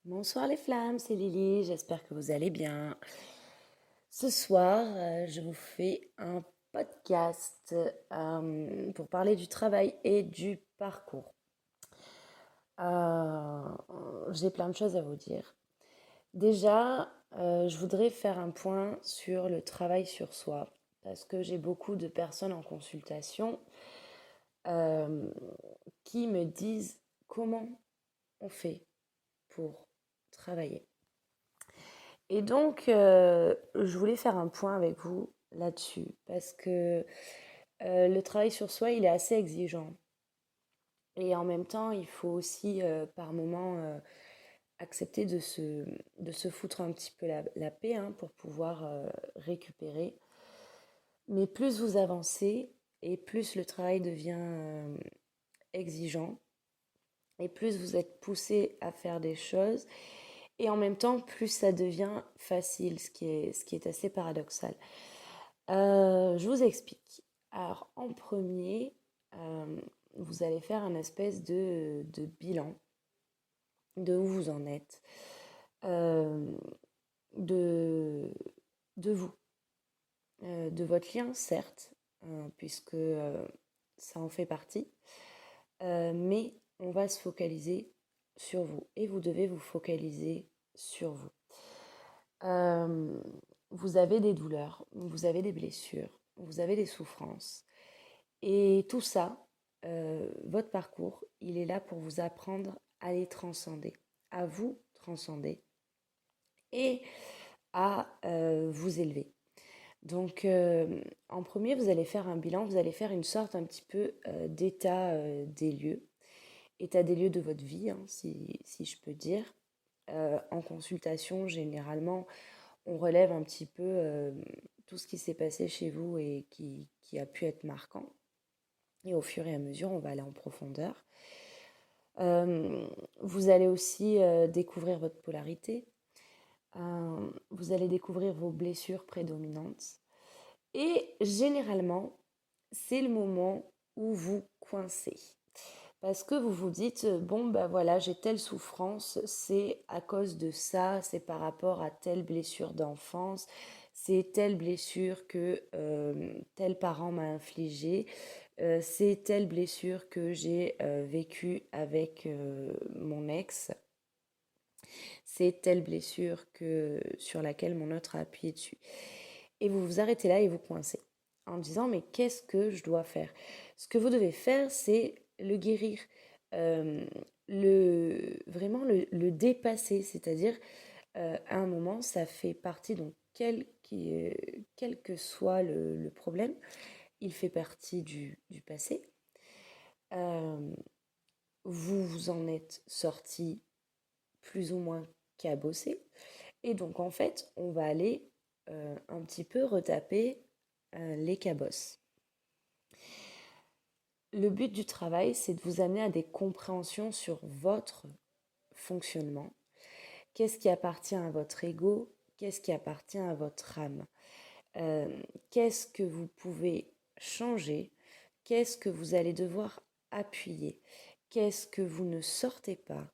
Bonsoir les flammes, c'est Lily, j'espère que vous allez bien. Ce soir, je vous fais un podcast pour parler du travail et du parcours. Euh, j'ai plein de choses à vous dire. Déjà, je voudrais faire un point sur le travail sur soi, parce que j'ai beaucoup de personnes en consultation euh, qui me disent comment on fait pour travailler. Et donc, je voulais faire un point avec vous là-dessus, parce que le travail sur soi, il est assez exigeant. Et en même temps, il faut aussi, par moments, accepter de se foutre un petit peu la paix hein, pour pouvoir récupérer. Mais plus vous avancez, et plus le travail devient exigeant, et plus vous êtes poussé à faire des choses, et en même temps, plus ça devient facile, ce qui est assez paradoxal. Je vous explique. Alors, en premier, euh, vous allez faire un espèce de bilan de où vous en êtes, euh, de, de vous, de votre lien, certes, puisque ça en fait partie, mais on va se focaliser sur vous et vous devez vous focaliser sur vous. Euh, vous avez des douleurs, vous avez des blessures, vous avez des souffrances. Et tout ça, votre parcours, il est là pour vous apprendre à les transcender, à vous transcender et à vous élever. Donc, en premier, vous allez faire un bilan, vous allez faire une sorte un petit peu d'état des lieux, état des lieux de votre vie, hein, si je peux dire. En consultation, généralement, on relève un petit peu tout ce qui s'est passé chez vous et qui a pu être marquant. Et au fur et à mesure, on va aller en profondeur. Euh, Vous allez aussi découvrir votre polarité. Vous allez découvrir vos blessures prédominantes. Et généralement, c'est le moment où vous coincez. Parce que vous vous dites, bon, ben voilà, j'ai telle souffrance, c'est à cause de ça, c'est par rapport à telle blessure d'enfance, c'est telle blessure que tel parent m'a infligée, c'est telle blessure que j'ai vécue avec mon ex, c'est telle blessure sur laquelle mon autre a appuyé dessus. Et vous vous arrêtez là et vous coincez en disant mais qu'est-ce que je dois faire? Ce que vous devez faire, c'est le guérir, euh, vraiment le dépasser, c'est-à-dire à un moment, ça fait partie, donc quel que soit le problème, il fait partie du passé. Euh, vous vous en êtes sorti plus ou moins cabossé. Et donc en fait, on va aller un petit peu retaper les cabosses. Le but du travail, c'est de vous amener à des compréhensions sur votre fonctionnement. Qu'est-ce qui appartient à votre ego? Qu'est-ce qui appartient à votre âme? Euh, Qu'est-ce que vous pouvez changer? Qu'est-ce que vous allez devoir appuyer? Qu'est-ce que vous ne sortez pas?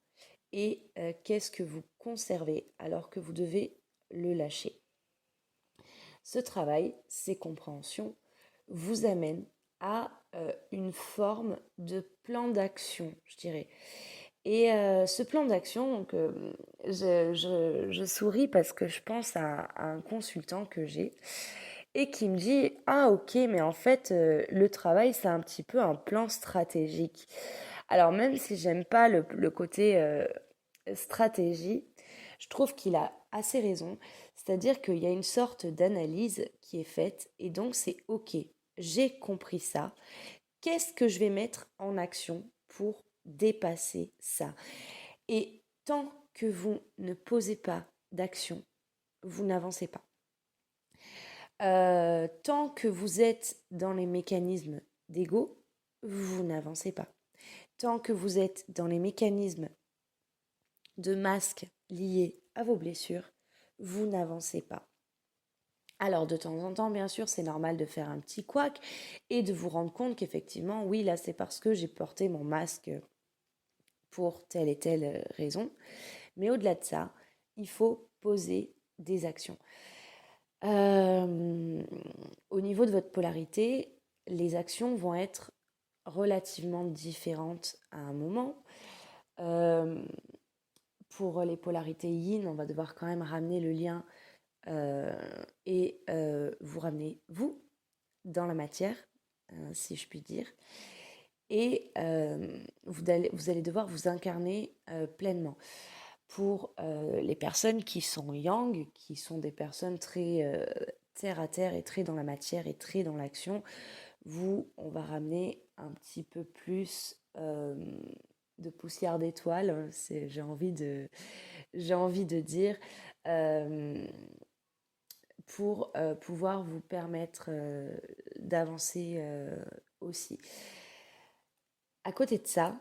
Et qu'est-ce que vous conservez alors que vous devez le lâcher? Ce travail, ces compréhensions, vous amènent à une forme de plan d'action, je dirais. Et ce plan d'action, donc, je souris parce que je pense à un consultant que j'ai et qui me dit, ah ok, mais en fait, le travail, c'est un petit peu un plan stratégique. Alors même si j'aime pas le côté stratégie, je trouve qu'il a assez raison. C'est-à-dire qu'il y a une sorte d'analyse qui est faite et donc c'est ok, j'ai compris ça. Qu'est-ce que je vais mettre en action pour dépasser ça? Et tant que vous ne posez pas d'action, vous n'avancez pas. Tant que vous êtes dans les mécanismes d'ego, vous n'avancez pas. Tant que vous êtes dans les mécanismes de masques liés à vos blessures, vous n'avancez pas. Alors de temps en temps, bien sûr, c'est normal de faire un petit couac et de vous rendre compte qu'effectivement, oui, là, c'est parce que j'ai porté mon masque pour telle et telle raison. Mais au-delà de ça, il faut poser des actions. Au niveau de votre polarité, les actions vont être relativement différentes à un moment. Pour les polarités yin, on va devoir quand même ramener le lien et vous ramener vous dans la matière, si je puis dire. Et vous allez devoir vous incarner pleinement. Pour les personnes qui sont yang, qui sont des personnes très terre à terre et très dans la matière et très dans l'action, on va ramener un petit peu plus de poussière d'étoiles, j'ai envie de dire, pour pouvoir vous permettre d'avancer aussi. À côté de ça,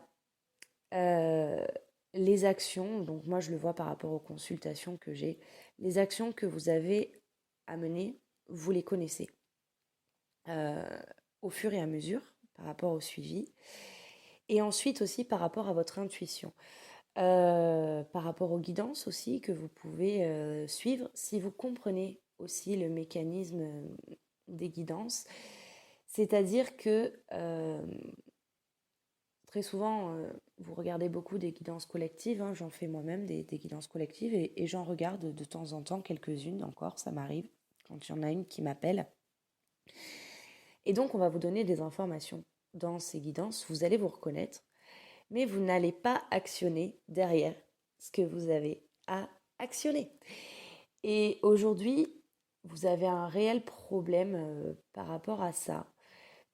les actions, donc moi je le vois par rapport aux consultations que j'ai, les actions que vous avez à mener, vous les connaissez au fur et à mesure par rapport au suivi, et ensuite aussi par rapport à votre intuition, par rapport aux guidances aussi que vous pouvez suivre, si vous comprenez aussi le mécanisme des guidances, c'est-à-dire que très souvent, vous regardez beaucoup des guidances collectives, hein, j'en fais moi-même des guidances collectives et j'en regarde de temps en temps quelques-unes encore, ça m'arrive quand il y en a une qui m'appelle. Et donc on va vous donner des informations dans ces guidances, vous allez vous reconnaître, mais vous n'allez pas actionner derrière ce que vous avez à actionner. Et aujourd'hui, vous avez un réel problème par rapport à ça,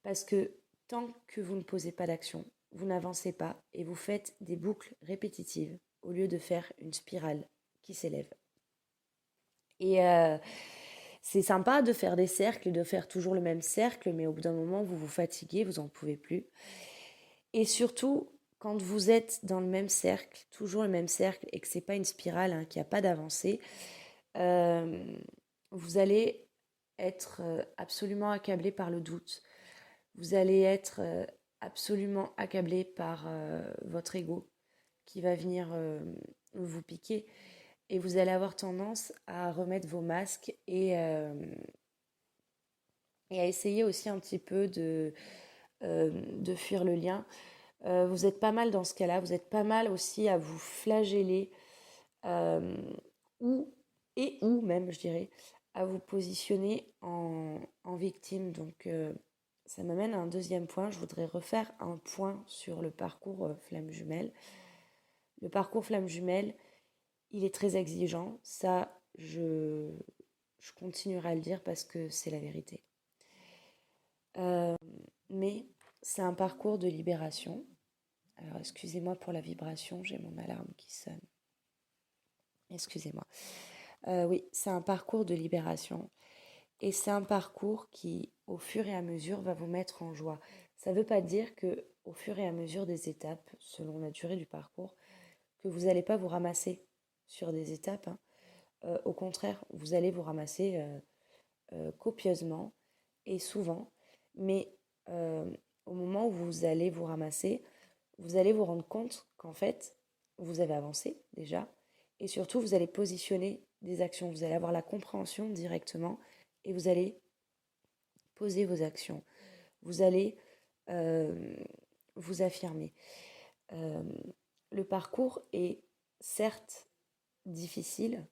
parce que tant que vous ne posez pas d'action, vous n'avancez pas et vous faites des boucles répétitives au lieu de faire une spirale qui s'élève. Et c'est sympa de faire des cercles et de faire toujours le même cercle, mais au bout d'un moment, vous vous fatiguez, vous n'en pouvez plus. Et surtout, quand vous êtes dans le même cercle, toujours le même cercle, et que c'est pas une spirale, hein, qu'il n'y a pas d'avancée, vous allez être absolument accablé par le doute. Vous allez être absolument accablé par votre ego qui va venir vous piquer. Et vous allez avoir tendance à remettre vos masques et à essayer aussi un petit peu de fuir le lien. Vous êtes pas mal dans ce cas-là, vous êtes pas mal aussi à vous flageller euh, ou même, je dirais, à vous positionner en victime. Donc, ça m'amène à un deuxième point. Je voudrais refaire un point sur le parcours flamme jumelle. Le parcours flamme jumelle, il est très exigeant. Ça, je continuerai à le dire parce que c'est la vérité. Mais c'est un parcours de libération. Alors, excusez-moi pour la vibration, j'ai mon alarme qui sonne. Excusez-moi. Oui, c'est un parcours de libération. Et c'est un parcours qui, au fur et à mesure, va vous mettre en joie. Ça ne veut pas dire que, au fur et à mesure des étapes, selon la durée du parcours, que vous n'allez pas vous ramasser sur des étapes, hein. Au contraire, vous allez vous ramasser copieusement et souvent. Mais au moment où vous allez vous ramasser, vous allez vous rendre compte qu'en fait, vous avez avancé déjà. Et surtout, vous allez positionner des actions. Vous allez avoir la compréhension directement et vous allez poser vos actions. Vous allez euh, vous affirmer. Euh, le parcours est certes difficile,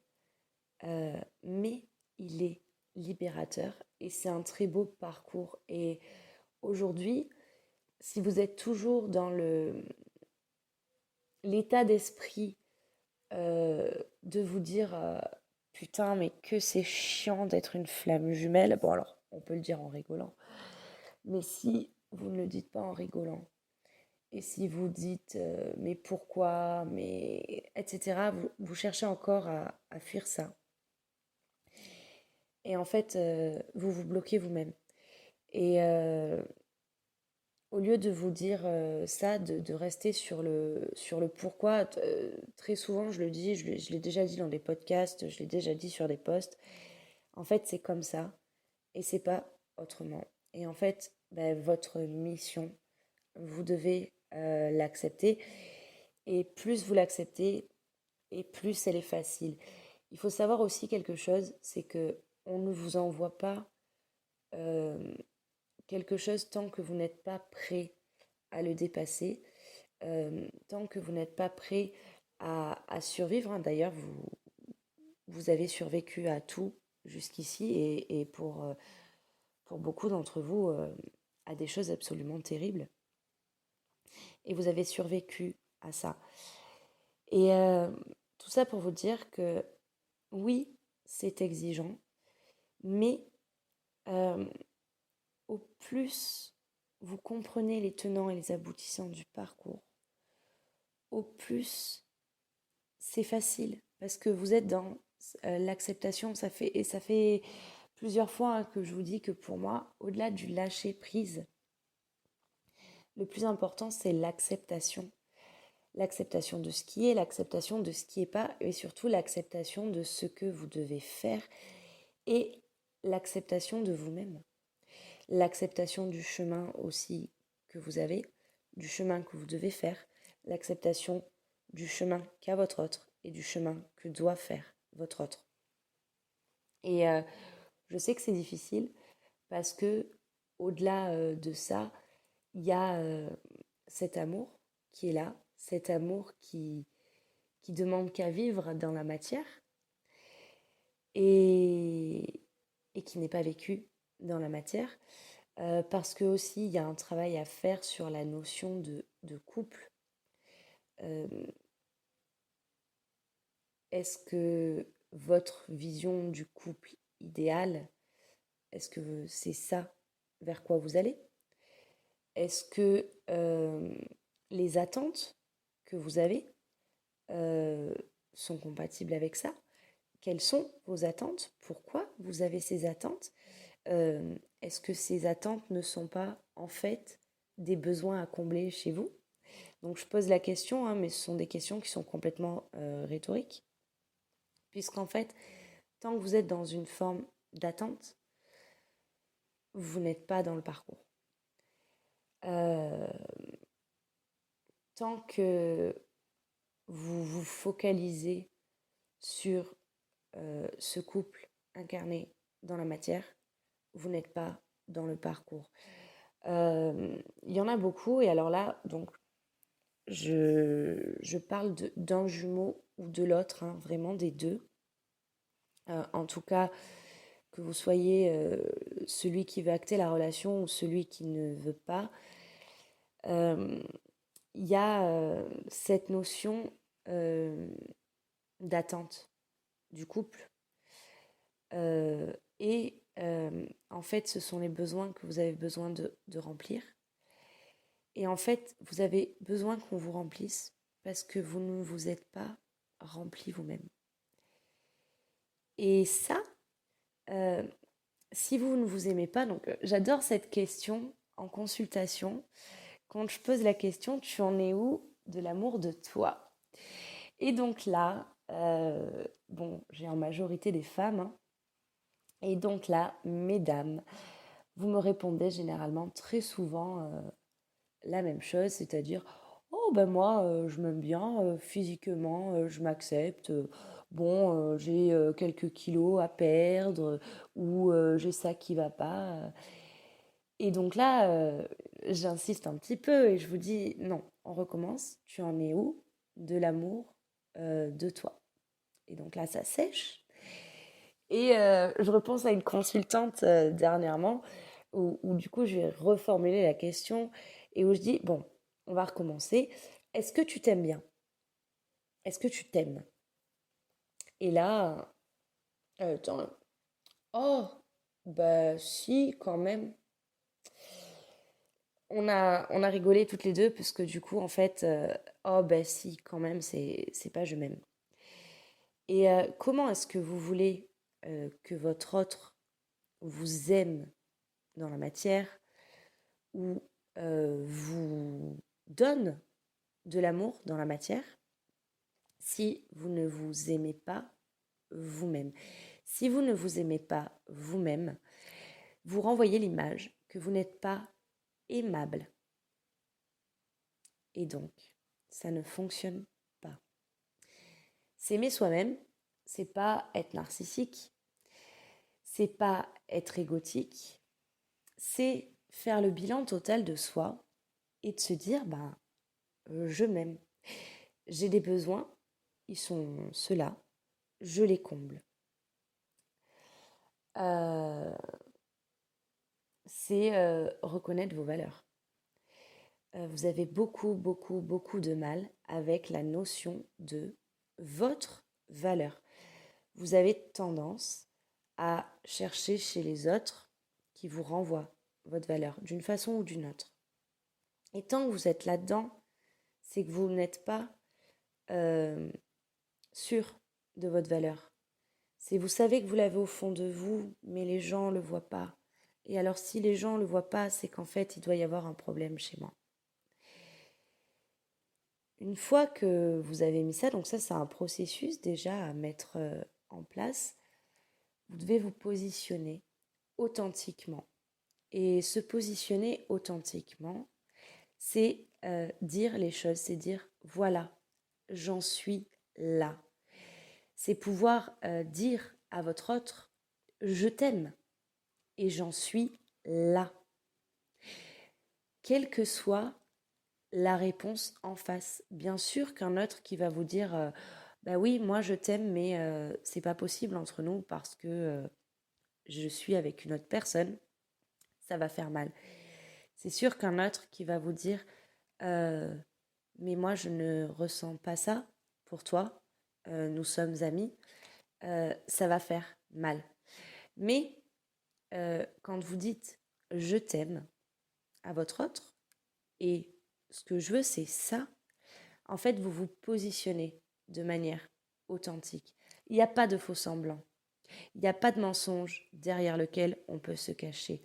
mais il est libérateur et c'est un très beau parcours. Et aujourd'hui, si vous êtes toujours dans l'état d'esprit de vous dire putain, mais que c'est chiant d'être une flamme jumelle, bon alors on peut le dire en rigolant, mais si vous ne le dites pas en rigolant, et si vous dites mais pourquoi, mais etc., vous cherchez encore à fuir ça. Et en fait, vous vous bloquez vous-même. Et au lieu de vous dire ça, de rester sur le pourquoi, très souvent je le dis, je l'ai déjà dit dans des podcasts, je l'ai déjà dit sur des posts, en fait c'est comme ça et c'est pas autrement. Et en fait, bah, votre mission, vous devez l'accepter et plus vous l'acceptez, et plus elle est facile. Il faut savoir aussi quelque chose, c'est que on ne vous envoie pas euh, quelque chose tant que vous n'êtes pas prêt à le dépasser, tant que vous n'êtes pas prêt à survivre, hein. D'ailleurs, vous avez survécu à tout jusqu'ici et pour beaucoup d'entre vous, à des choses absolument terribles. Et vous avez survécu à ça. Et tout ça pour vous dire que oui, c'est exigeant, mais euh, au plus vous comprenez les tenants et les aboutissants du parcours, au plus c'est facile parce que vous êtes dans l'acceptation. Ça fait plusieurs fois hein, que je vous dis que pour moi, au-delà du lâcher prise, le plus important c'est l'acceptation. L'acceptation de ce qui est, l'acceptation de ce qui n'est pas, et surtout l'acceptation de ce que vous devez faire et l'acceptation de vous-même. L'acceptation du chemin aussi que vous avez, du chemin que vous devez faire, l'acceptation du chemin qu'a votre autre et du chemin que doit faire votre autre. Et je sais que c'est difficile parce que au-delà de ça, il y a cet amour qui est là, cet amour qui demande qu'à vivre dans la matière et, et qui n'est pas vécu dans la matière. Parce que aussi il y a un travail à faire sur la notion de couple. Euh, Est-ce que votre vision du couple idéal, est-ce que c'est ça vers quoi vous allez? Est-ce que les attentes que vous avez euh, sont compatibles avec ça? Quelles sont vos attentes? Pourquoi vous avez ces attentes? Est-ce que ces attentes ne sont pas en fait des besoins à combler chez vous? Donc je pose la question, hein, mais ce sont des questions qui sont complètement rhétoriques, puisqu'en fait, tant que vous êtes dans une forme d'attente, vous n'êtes pas dans le parcours. Euh, Tant que vous vous focalisez sur ce couple incarné dans la matière, vous n'êtes pas dans le parcours. Il y en a beaucoup, et alors là, donc, je parle d'un jumeau ou de l'autre, hein, vraiment des deux. En tout cas, que vous soyez celui qui veut acter la relation ou celui qui ne veut pas, euh, il y a cette notion euh, d'attente du couple. Et en fait, ce sont les besoins que vous avez besoin de remplir. Et en fait, vous avez besoin qu'on vous remplisse parce que vous ne vous êtes pas rempli vous-même. Et ça, euh, si vous ne vous aimez pas, donc j'adore cette question en consultation. Quand je pose la question, tu en es où de l'amour de toi? Et donc là, bon, j'ai en majorité des femmes, hein, et donc là, mesdames, vous me répondez généralement très souvent la même chose, c'est-à-dire oh ben moi je m'aime bien physiquement, je m'accepte. Bon, j'ai quelques kilos à perdre ou j'ai ça qui va pas. Et donc là, j'insiste un petit peu et je vous dis non, on recommence. Tu en es où de l'amour de toi? Et donc là, ça sèche. Et je repense à une consultante dernièrement où du coup je vais reformuler la question et où je dis, bon, on va recommencer. Est-ce que tu t'aimes bien? Est-ce que tu t'aimes? Et là, attends, oh, bah si, quand même. On a rigolé toutes les deux parce que du coup, en fait, oh, bah si, quand même, c'est pas je m'aime. Et comment est-ce que vous voulez que votre autre vous aime dans la matière ou vous donne de l'amour dans la matière si vous ne vous aimez pas vous-même? Si vous ne vous aimez pas vous-même, vous renvoyez l'image que vous n'êtes pas aimable. Et donc, ça ne fonctionne pas. S'aimer soi-même, c'est pas être narcissique, c'est pas être égotique, c'est faire le bilan total de soi et de se dire, je m'aime. J'ai des besoins, ils sont ceux-là, je les comble. Euh, c'est reconnaître vos valeurs. Vous avez beaucoup, beaucoup, beaucoup de mal avec la notion de votre valeur. Vous avez tendance à chercher chez les autres qui vous renvoient votre valeur d'une façon ou d'une autre. Et tant que vous êtes là-dedans, c'est que vous n'êtes pas sûr de votre valeur. C'est vous savez que vous l'avez au fond de vous, mais les gens ne le voient pas. Et alors si les gens ne le voient pas, c'est qu'en fait, il doit y avoir un problème chez moi. Une fois que vous avez mis ça, donc ça c'est un processus déjà à mettre en place, vous devez vous positionner authentiquement. Et se positionner authentiquement, c'est dire les choses, c'est dire voilà, j'en suis là. C'est pouvoir dire à votre autre je t'aime et j'en suis là. Quelle que soit la réponse en face. Bien sûr qu'un autre qui va vous dire bah oui, moi je t'aime, mais c'est pas possible entre nous parce que je suis avec une autre personne, ça va faire mal. C'est sûr qu'un autre qui va vous dire mais moi je ne ressens pas ça pour toi, nous sommes amis, ça va faire mal. Mais quand vous dites je t'aime à votre autre et ce que je veux c'est ça, en fait vous vous positionnez de manière authentique. Il n'y a pas de faux semblant. Il n'y a pas de mensonge derrière lequel on peut se cacher.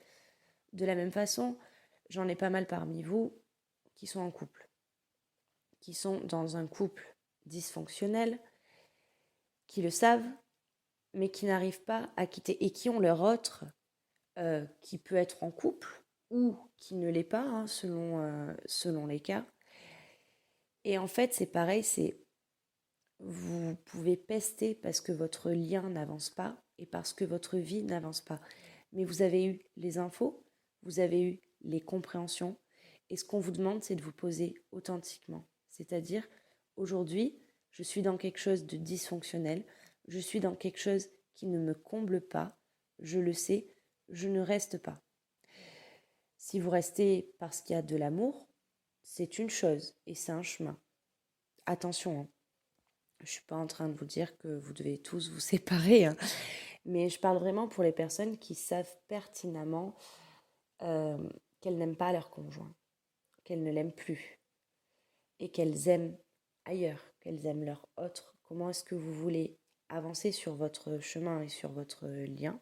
De la même façon, j'en ai pas mal parmi vous qui sont en couple, qui sont dans un couple dysfonctionnel, qui le savent, mais qui n'arrivent pas à quitter et qui ont leur autre qui peut être en couple ou qui ne l'est pas, hein, selon les cas. Et en fait, c'est pareil, c'est vous pouvez pester parce que votre lien n'avance pas et parce que votre vie n'avance pas. Mais vous avez eu les infos, vous avez eu les compréhensions. Et ce qu'on vous demande, c'est de vous poser authentiquement. C'est-à-dire, aujourd'hui, je suis dans quelque chose de dysfonctionnel, je suis dans quelque chose qui ne me comble pas, je le sais, je ne reste pas. Si vous restez parce qu'il y a de l'amour, c'est une chose et c'est un chemin. Attention, hein. Je ne suis pas en train de vous dire que vous devez tous vous séparer, hein. Mais je parle vraiment pour les personnes qui savent pertinemment qu'elles n'aiment pas leur conjoint, qu'elles ne l'aiment plus et qu'elles aiment ailleurs, qu'elles aiment leur autre. Comment est-ce que vous voulez avancer sur votre chemin et sur votre lien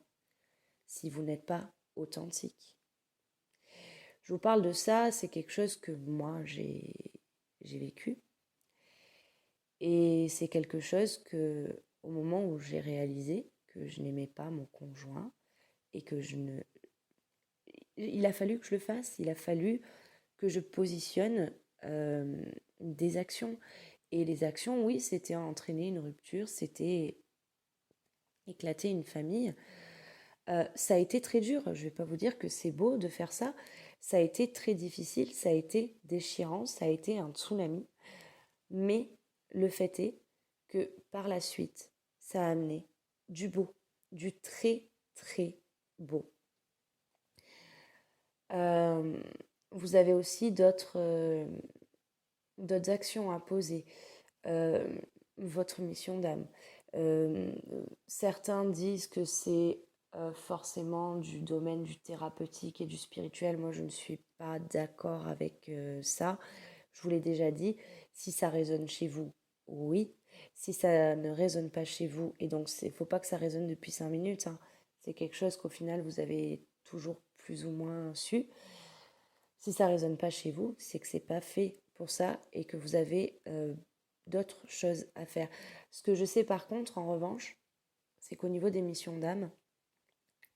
si vous n'êtes pas authentique? Je vous parle de ça, c'est quelque chose que moi j'ai vécu. Et c'est quelque chose que, au moment où j'ai réalisé que je n'aimais pas mon conjoint et que je ne... Il a fallu que je le fasse, il a fallu que je positionne des actions. Et les actions, oui, c'était entraîner une rupture, c'était éclater une famille. Ça a été très dur, je ne vais pas vous dire que c'est beau de faire ça. Ça a été très difficile, ça a été déchirant, ça a été un tsunami. Mais le fait est que par la suite, ça a amené du beau, du très très beau. Vous avez aussi d'autres actions à poser. Votre mission d'âme. Certains disent que c'est forcément du domaine du thérapeutique et du spirituel. Moi, je ne suis pas d'accord avec ça. Je vous l'ai déjà dit, si ça résonne chez vous, oui. Si ça ne résonne pas chez vous, et donc il ne faut pas que ça résonne depuis 5 minutes, hein. C'est quelque chose qu'au final, vous avez toujours plus ou moins su. Si ça ne résonne pas chez vous, c'est que ce n'est pas fait pour ça et que vous avez d'autres choses à faire. Ce que je sais par contre, en revanche, c'est qu'au niveau des missions d'âme,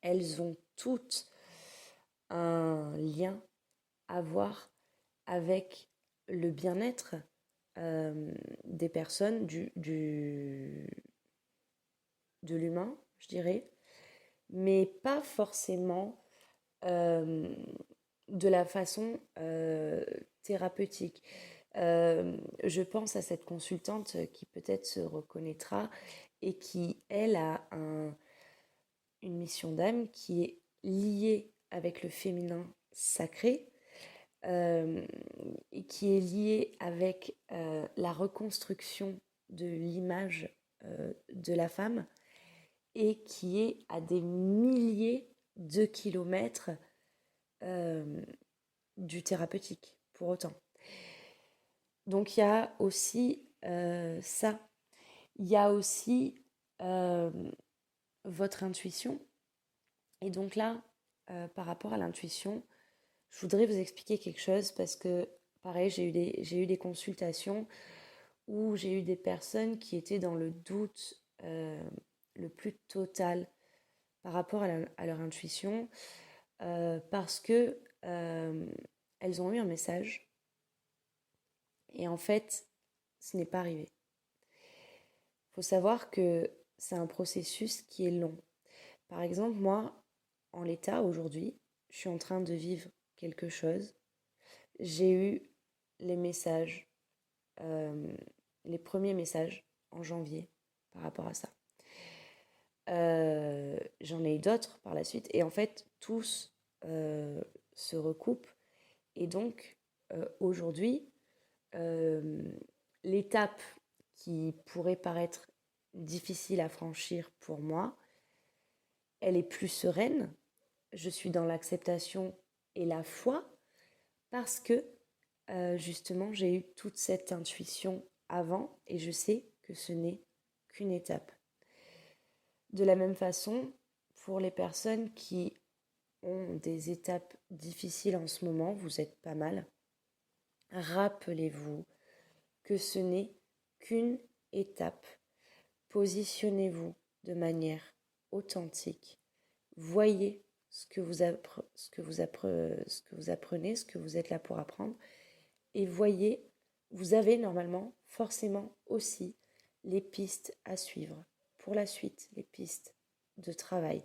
elles ont toutes un lien à voir avec le bien-être des personnes, de l'humain, je dirais, mais pas forcément euh, de la façon thérapeutique. Je pense à cette consultante qui peut-être se reconnaîtra et qui, elle, a une mission d'âme qui est liée avec le féminin sacré euh, et qui est liée avec la reconstruction de l'image de la femme et qui est à des milliers de kilomètres euh, du thérapeutique, pour autant. Donc il y a aussi ça. Il y a aussi euh, votre intuition. Et donc là, par rapport à l'intuition, je voudrais vous expliquer quelque chose parce que, pareil, j'ai eu des consultations où j'ai eu des personnes qui étaient dans le doute le plus total par rapport à leur intuition parce que elles ont eu un message et en fait, ce n'est pas arrivé. Il faut savoir que c'est un processus qui est long. Par exemple, moi, en l'état aujourd'hui, je suis en train de vivre quelque chose. J'ai eu les messages, euh, les premiers messages en janvier par rapport à ça. J'en ai eu d'autres par la suite et en fait, tous se recoupent. Et donc, aujourd'hui, euh, l'étape qui pourrait paraître difficile à franchir pour moi, elle est plus sereine. Je suis dans l'acceptation et la foi parce que justement j'ai eu toute cette intuition avant et je sais que ce n'est qu'une étape. De la même façon, pour les personnes qui ont des étapes difficiles en ce moment, vous êtes pas mal, rappelez-vous que ce n'est qu'une étape. Positionnez-vous de manière authentique. Voyez ce que vous apprenez, ce que vous êtes là pour apprendre. Et voyez, vous avez normalement forcément aussi les pistes à suivre pour la suite, les pistes de travail.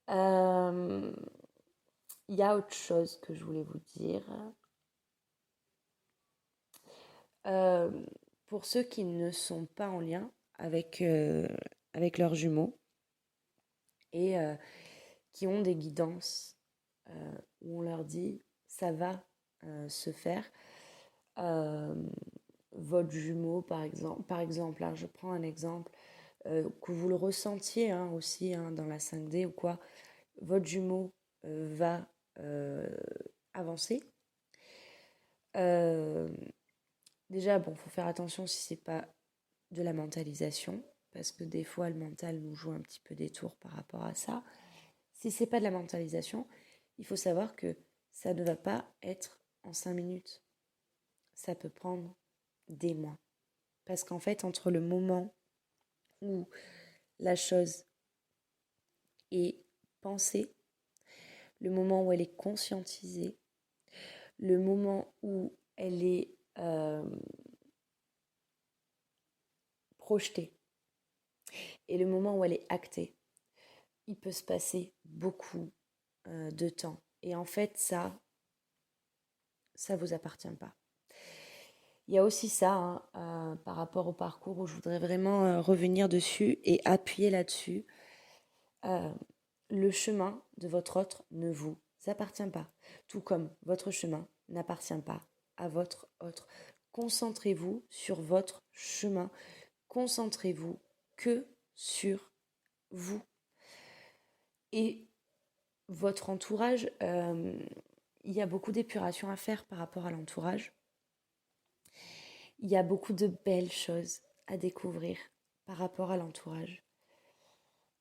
Il y a autre chose que je voulais vous dire. Euh, pour ceux qui ne sont pas en lien avec leurs jumeaux et qui ont des guidances où on leur dit ça va se faire. Euh, Votre jumeau, par exemple hein, je prends un exemple, que vous le ressentiez hein, aussi hein, dans la 5D ou quoi, votre jumeau va avancer. Euh, Déjà, bon, faut faire attention si c'est pas de la mentalisation, parce que des fois le mental nous joue un petit peu des tours par rapport à ça. Si c'est pas de la mentalisation, il faut savoir que ça ne va pas être en 5 minutes. Ça peut prendre des mois. Parce qu'en fait, entre le moment où la chose est pensée, le moment où elle est conscientisée, le moment où elle est projetée et le moment où elle est actée, il peut se passer beaucoup de temps. Et en fait, ça vous appartient pas. Il y a aussi ça hein, par rapport au parcours où je voudrais vraiment revenir dessus et appuyer là-dessus. Euh, le chemin de votre autre ne vous appartient pas, tout comme votre chemin n'appartient pas à votre autre. Concentrez-vous sur votre chemin, concentrez-vous que sur vous. Et votre entourage, il y a beaucoup d'épuration à faire par rapport à l'entourage. Il y a beaucoup de belles choses à découvrir par rapport à l'entourage.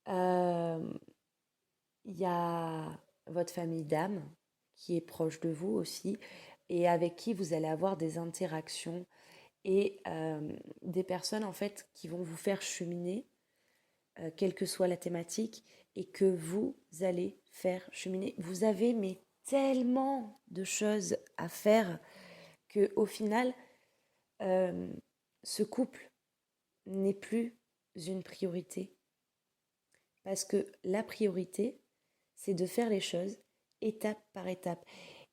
Euh, Il y a votre famille d'âme qui est proche de vous aussi et avec qui vous allez avoir des interactions et des personnes en fait qui vont vous faire cheminer, quelle que soit la thématique, et que vous allez faire cheminer. Vous avez mais tellement de choses à faire que au final, ce couple n'est plus une priorité. Parce que la priorité, c'est de faire les choses étape par étape.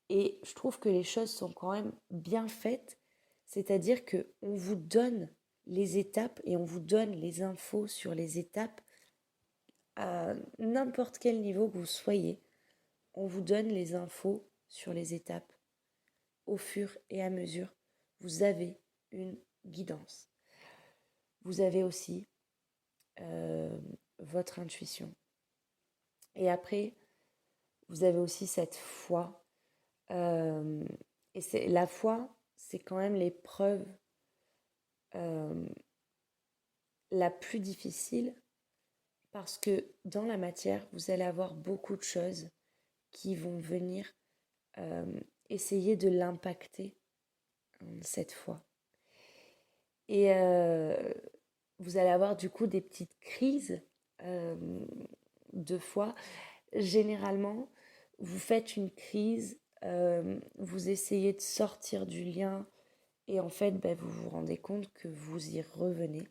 Et je trouve que les choses sont quand même bien faites, c'est-à-dire qu'on vous donne les étapes et on vous donne les infos sur les étapes à n'importe quel niveau que vous soyez. On vous donne les infos sur les étapes au fur et à mesure. Vous avez une guidance. Vous avez aussi votre intuition. Et après, vous avez aussi cette foi. Et c'est la foi, c'est quand même l'épreuve la plus difficile parce que dans la matière, vous allez avoir beaucoup de choses qui vont venir essayer de l'impacter cette foi. Et vous allez avoir du coup des petites crises de foi. Généralement, vous faites une crise, vous essayez de sortir du lien et en fait, vous vous rendez compte que vous y revenez.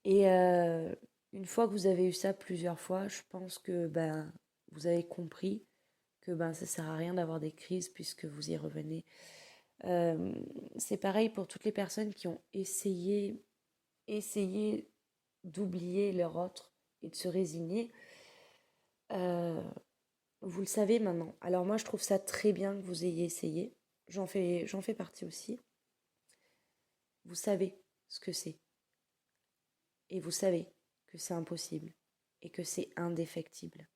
Et une fois que vous avez eu ça plusieurs fois, je pense que vous avez compris que ça ne sert à rien d'avoir des crises puisque vous y revenez. C'est pareil pour toutes les personnes qui ont essayé d'oublier leur autre et de se résigner. Vous le savez maintenant. Alors moi, je trouve ça très bien que vous ayez essayé. J'en fais partie aussi. Vous savez ce que c'est. Et vous savez que c'est impossible et que c'est indéfectible.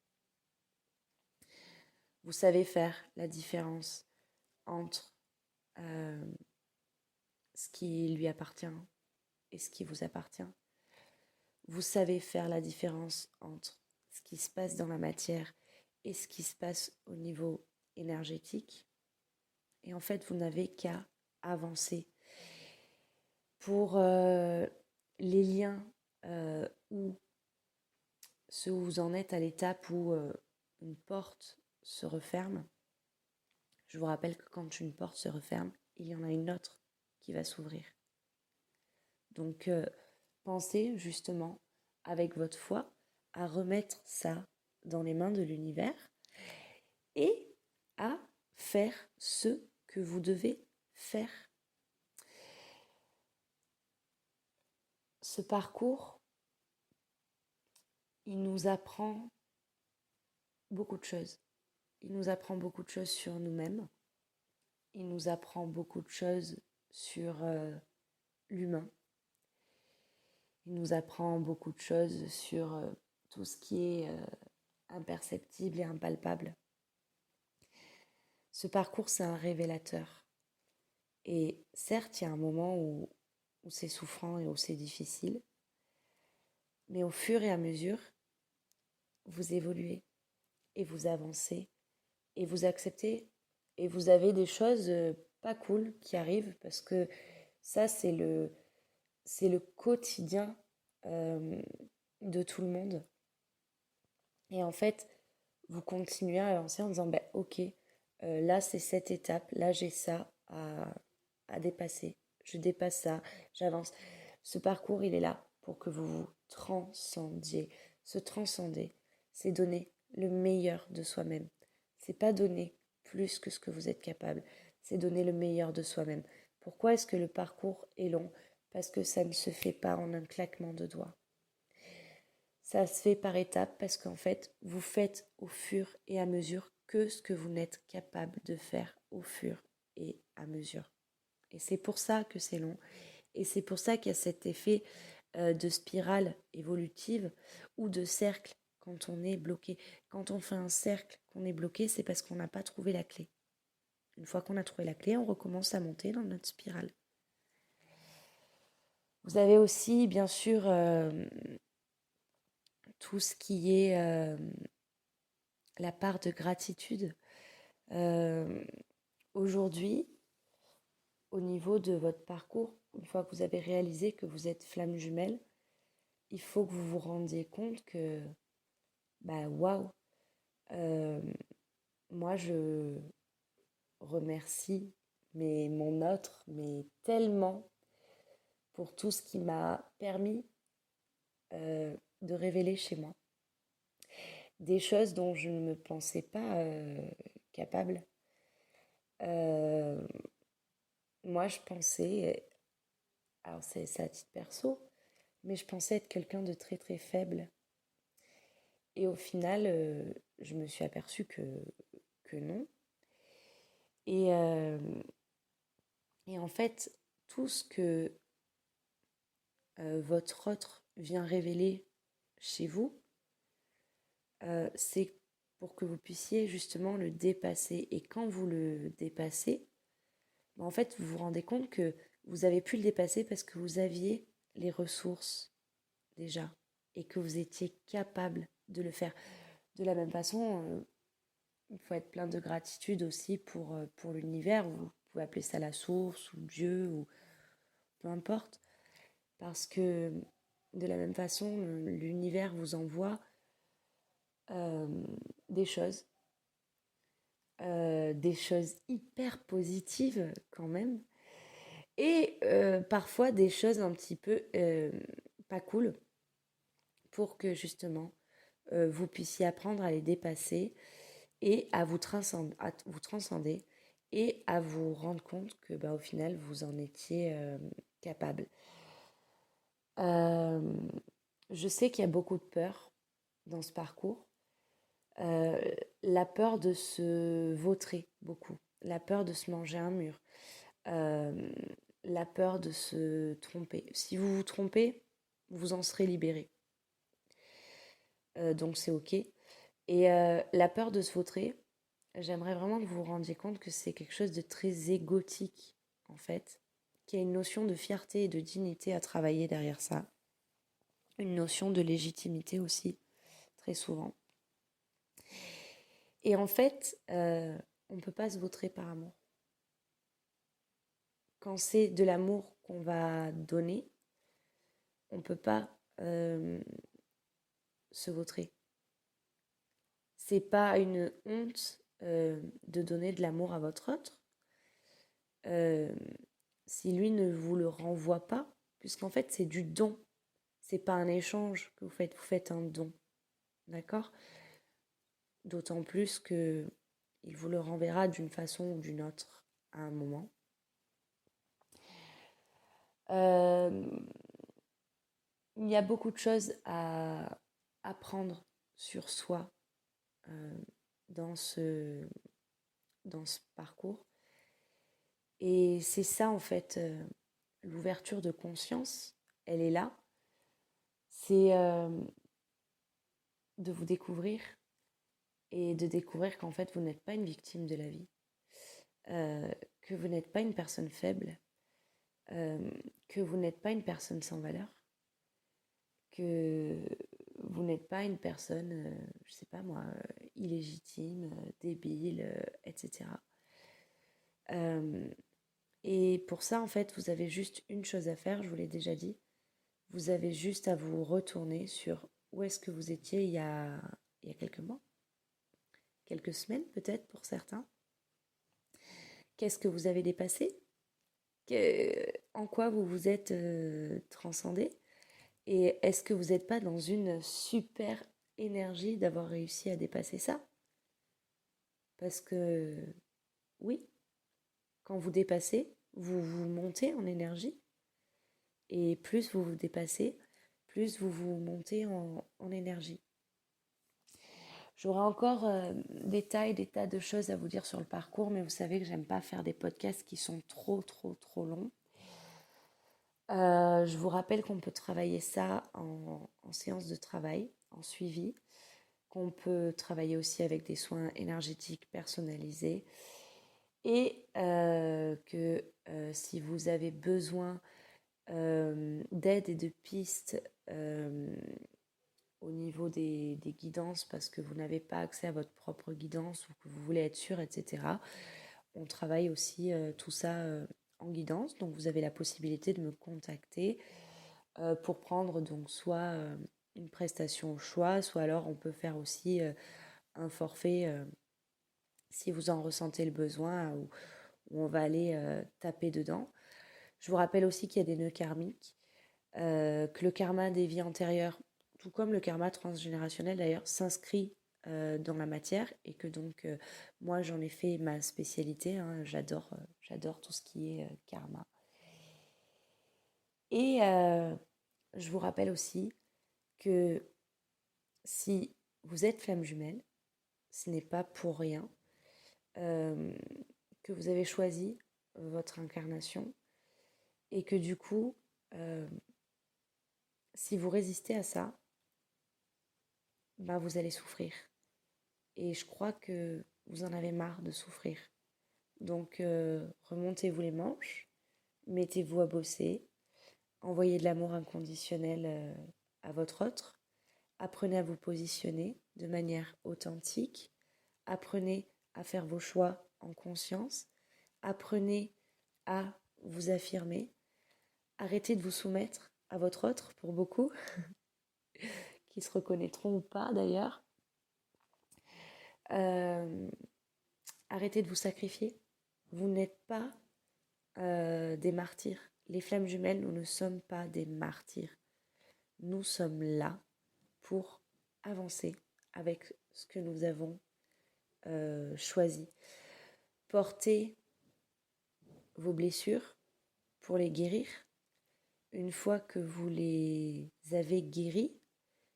Vous savez faire la différence entre ce qui lui appartient et ce qui vous appartient. Vous savez faire la différence entre ce qui se passe dans la matière et ce qui se passe au niveau énergétique. Et en fait, vous n'avez qu'à avancer. Pour les liens où vous en êtes à l'étape où une porte se referme, je vous rappelle que quand une porte se referme, il y en a une autre qui va s'ouvrir. Donc, pensez justement avec votre foi à remettre ça dans les mains de l'univers et à faire ce que vous devez faire. Ce parcours, il nous apprend beaucoup de choses. Il nous apprend beaucoup de choses sur nous-mêmes. Il nous apprend beaucoup de choses sur l'humain. Il nous apprend beaucoup de choses sur tout ce qui est imperceptible et impalpable. Ce parcours, c'est un révélateur. Et certes, il y a un moment où c'est souffrant et où c'est difficile. Mais au fur et à mesure, vous évoluez et vous avancez et vous acceptez et vous avez des choses pas cool qui arrivent parce que ça, c'est le quotidien de tout le monde. Et en fait, vous continuez à avancer en disant ok, là c'est cette étape, là j'ai ça à dépasser. Je dépasse ça, j'avance. Ce parcours, il est là pour que vous vous transcendiez. Se transcender, c'est donner le meilleur de soi-même. C'est pas donner plus que ce que vous êtes capable, c'est donner le meilleur de soi-même. Pourquoi est-ce que le parcours est long? Parce que ça ne se fait pas en un claquement de doigts. Ça se fait par étapes parce qu'en fait, vous faites au fur et à mesure que ce que vous n'êtes capable de faire au fur et à mesure. Et c'est pour ça que c'est long. Et c'est pour ça qu'il y a cet effet de spirale évolutive ou de cercle quand on est bloqué. Quand on fait un cercle, qu'on est bloqué, c'est parce qu'on n'a pas trouvé la clé. Une fois qu'on a trouvé la clé, on recommence à monter dans notre spirale. Vous avez aussi, bien sûr, tout ce qui est la part de gratitude. Aujourd'hui, au niveau de votre parcours, une fois que vous avez réalisé que vous êtes flamme jumelle, il faut que vous vous rendiez compte que, waouh, moi je remercie mais mon autre, mais tellement pour tout ce qui m'a permis de révéler chez moi. Des choses dont je ne me pensais pas capable. Euh, Moi, je pensais, alors c'est à titre perso, mais je pensais être quelqu'un de très très faible. Et au final, je me suis aperçue que non. Et, euh, et en fait, tout ce que votre autre vient révéler chez vous, c'est pour que vous puissiez justement le dépasser. Et quand vous le dépassez, en fait, vous vous rendez compte que vous avez pu le dépasser parce que vous aviez les ressources déjà et que vous étiez capable de le faire. De la même façon, il faut être plein de gratitude aussi pour l'univers. Vous pouvez appeler ça la source ou Dieu ou peu importe. Parce que de la même façon, l'univers vous envoie euh, des choses, des choses hyper positives quand même, et parfois des choses un petit peu pas cool pour que justement vous puissiez apprendre à les dépasser et à vous transcender et à vous rendre compte que bah, au final vous en étiez capable. Euh, je sais qu'il y a beaucoup de peur dans ce parcours. Euh, la peur de se vautrer beaucoup, la peur de se manger un mur, euh, la peur de se tromper. Si vous vous trompez, vous en serez libéré. Donc c'est ok. Et la peur de se vautrer, j'aimerais vraiment que vous vous rendiez compte que c'est quelque chose de très égotique, en fait, qu'il y a une notion de fierté et de dignité à travailler derrière ça. Une notion de légitimité aussi, très souvent. Et en fait, on ne peut pas se vautrer par amour. Quand c'est de l'amour qu'on va donner, on ne peut pas se vautrer. C'est pas une honte de donner de l'amour à votre autre. Euh, Si lui ne vous le renvoie pas, puisqu'en fait c'est du don, c'est pas un échange que vous faites un don, d'accord? D'autant plus que il vous le renverra d'une façon ou d'une autre à un moment. Euh, il y a beaucoup de choses à apprendre sur soi euh, dans ce, dans ce parcours. Et c'est ça en fait, l'ouverture de conscience, elle est là. C'est de vous découvrir et de découvrir qu'en fait vous n'êtes pas une victime de la vie, euh, que vous n'êtes pas une personne faible, euh, que vous n'êtes pas une personne sans valeur, que vous n'êtes pas une personne, je sais pas moi, illégitime, débile, etc. Et pour ça, en fait, vous avez juste une chose à faire, je vous l'ai déjà dit, vous avez juste à vous retourner sur où est-ce que vous étiez il y a quelques mois, quelques semaines peut-être pour certains. Qu'est-ce que vous avez dépassé? En quoi vous vous êtes transcendé? Et est-ce que vous n'êtes pas dans une super énergie d'avoir réussi à dépasser ça? Parce que oui, quand vous dépassez, vous vous montez en énergie. Et plus vous vous dépassez, plus vous vous montez en énergie. J'aurai encore des tas de choses à vous dire sur le parcours, mais vous savez que j'aime pas faire des podcasts qui sont trop longs. Je vous rappelle qu'on peut travailler ça en séance de travail, en suivi, qu'on peut travailler aussi avec des soins énergétiques personnalisés et que si vous avez besoin d'aide et de pistes au niveau des guidances parce que vous n'avez pas accès à votre propre guidance ou que vous voulez être sûr, etc. On travaille aussi tout ça en guidance, donc vous avez la possibilité de me contacter pour prendre donc soit une prestation au choix, soit alors on peut faire aussi un forfait si vous en ressentez le besoin où on va aller taper dedans. Je vous rappelle aussi qu'il y a des nœuds karmiques, que le karma des vies antérieures, tout comme le karma transgénérationnel d'ailleurs, s'inscrit dans la matière et que donc moi j'en ai fait ma spécialité, hein, j'adore tout ce qui est karma. Et je vous rappelle aussi que si vous êtes flamme jumelle, ce n'est pas pour rien que vous avez choisi votre incarnation et que du coup, si vous résistez à ça, ben vous allez souffrir. Et je crois que vous en avez marre de souffrir. Donc remontez-vous les manches, mettez-vous à bosser, envoyez de l'amour inconditionnel à votre autre, apprenez à vous positionner de manière authentique, apprenez à faire vos choix en conscience, apprenez à vous affirmer, arrêtez de vous soumettre à votre autre pour beaucoup, qui se reconnaîtront ou pas d'ailleurs. Arrêtez de vous sacrifier. Vous n'êtes pas des martyrs. Les flammes jumelles, nous ne sommes pas des martyrs. Nous sommes là pour avancer avec ce que nous avons choisi. Portez vos blessures pour les guérir. Une fois que vous les avez guéries,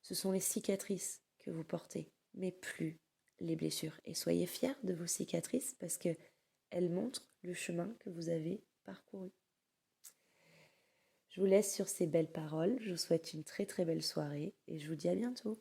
ce sont les cicatrices que vous portez, mais plus les blessures. Et soyez fiers de vos cicatrices parce qu'elles montrent le chemin que vous avez parcouru. Je vous laisse sur ces belles paroles. Je vous souhaite une très très belle soirée et je vous dis à bientôt.